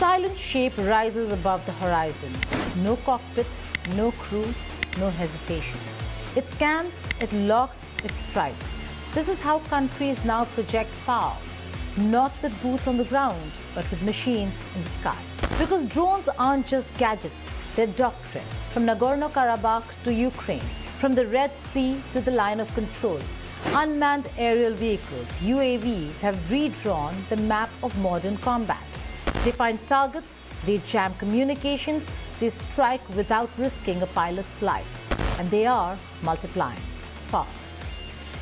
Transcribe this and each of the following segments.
silent shape rises above the horizon. No cockpit, no crew, no hesitation. It scans, it locks, it strikes. This is how countries now project power. Not with boots on the ground, but with machines in the sky. Because drones aren't just gadgets, they're doctrine. From Nagorno-Karabakh to Ukraine, from the Red Sea to the line of control, unmanned aerial vehicles, UAVs, have redrawn the map of modern combat. They find targets, they jam communications, they strike without risking a pilot's life. And they are multiplying fast.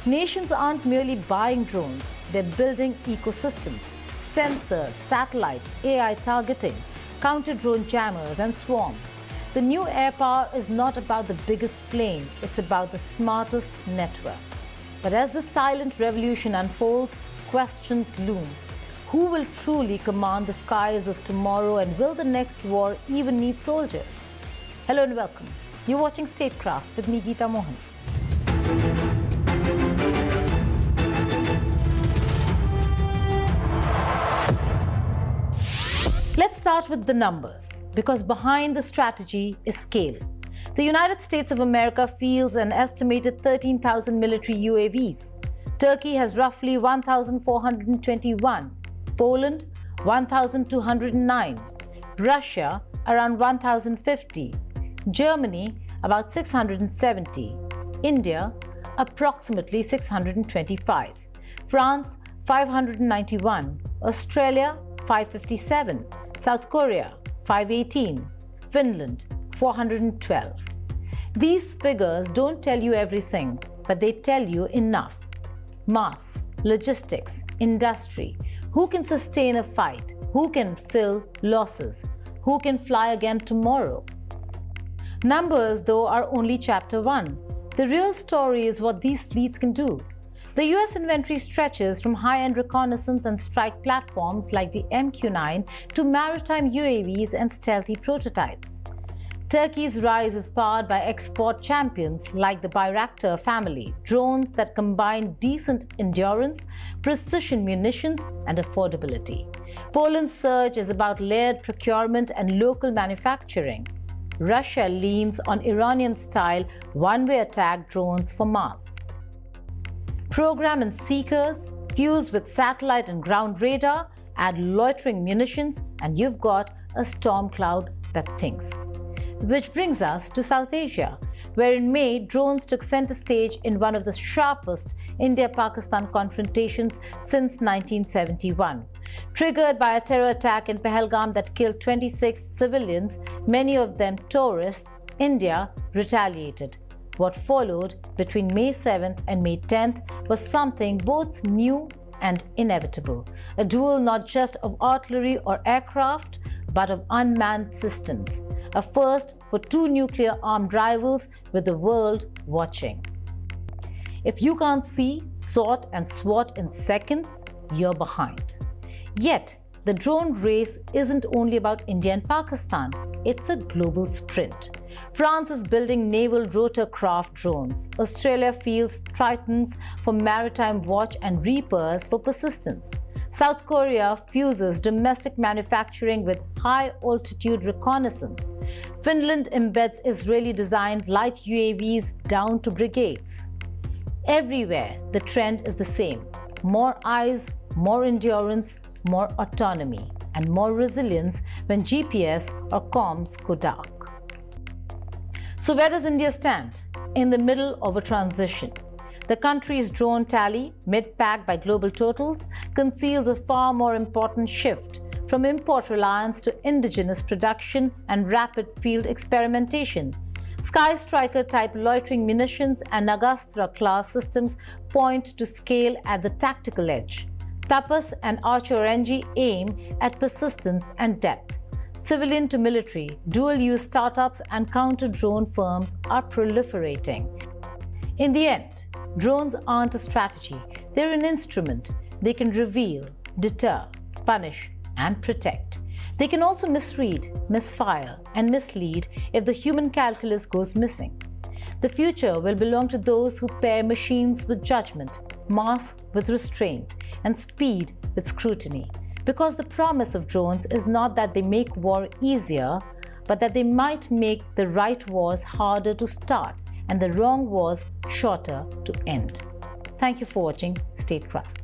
Nations aren't merely buying drones, they're building ecosystems, sensors, satellites, AI targeting, counter-drone jammers and swarms. The new air power is not about the biggest plane, it's about the smartest network. But as the silent revolution unfolds, questions loom. Who will truly command the skies of tomorrow, and will the next war even need soldiers? Hello and welcome. You're watching Statecraft with me, Geeta Mohan. Let's start with the numbers, because behind the strategy is scale. The United States of America fields an estimated 13,000 military UAVs. Turkey has roughly 1,421. Poland, 1,209. Russia, around 1,050. Germany, about 670. India, approximately 625. France, 591. Australia, 557. South Korea, 518. Finland, 412. These figures don't tell you everything, but they tell you enough. Mass, logistics, industry. Who can sustain a fight? Who can fill losses? Who can fly again tomorrow? Numbers, though, are only chapter 1. The real story is what these fleets can do. The US inventory stretches from high-end reconnaissance and strike platforms like the MQ-9 to maritime UAVs and stealthy prototypes. Turkey's rise is powered by export champions like the Bayraktar family, drones that combine decent endurance, precision munitions, and affordability. Poland's surge is about layered procurement and local manufacturing. Russia leans on Iranian-style one-way attack drones for mass. Program and seekers, fused with satellite and ground radar, add loitering munitions, and you've got a storm cloud that thinks. Which brings us to South Asia, where in May, drones took center stage in one of the sharpest India-Pakistan confrontations since 1971. Triggered by a terror attack in Pahalgam that killed 26 civilians, many of them tourists, India retaliated. What followed between May 7th and May 10th was something both new and inevitable. A duel not just of artillery or aircraft, but of unmanned systems. A first for two nuclear-armed rivals with the world watching. If you can't see, sort and swat in seconds, you're behind. Yet, the drone race isn't only about India and Pakistan, it's a global sprint. France is building naval rotorcraft drones. Australia fields Tritons for maritime watch and Reapers for persistence. South Korea fuses domestic manufacturing with high-altitude reconnaissance. Finland embeds Israeli-designed light UAVs down to brigades. Everywhere, the trend is the same. More eyes, more endurance, more autonomy, and more resilience when GPS or comms go dark. So where does India stand? In the middle of a transition. The country's drone tally, mid-pack by global totals, conceals a far more important shift from import reliance to indigenous production and rapid field experimentation. Sky Striker-type loitering munitions and Nagastra-class systems point to scale at the tactical edge. Tapas and Archer-NG aim at persistence and depth. Civilian to military, dual-use startups and counter-drone firms are proliferating. In the end, drones aren't a strategy, they're an instrument. They can reveal, deter, punish, and protect. They can also misread, misfire, and mislead if the human calculus goes missing. The future will belong to those who pair machines with judgment, mass with restraint, and speed with scrutiny. Because the promise of drones is not that they make war easier, but that they might make the right wars harder to start and the wrong wars shorter to end. Thank you for watching Statecraft.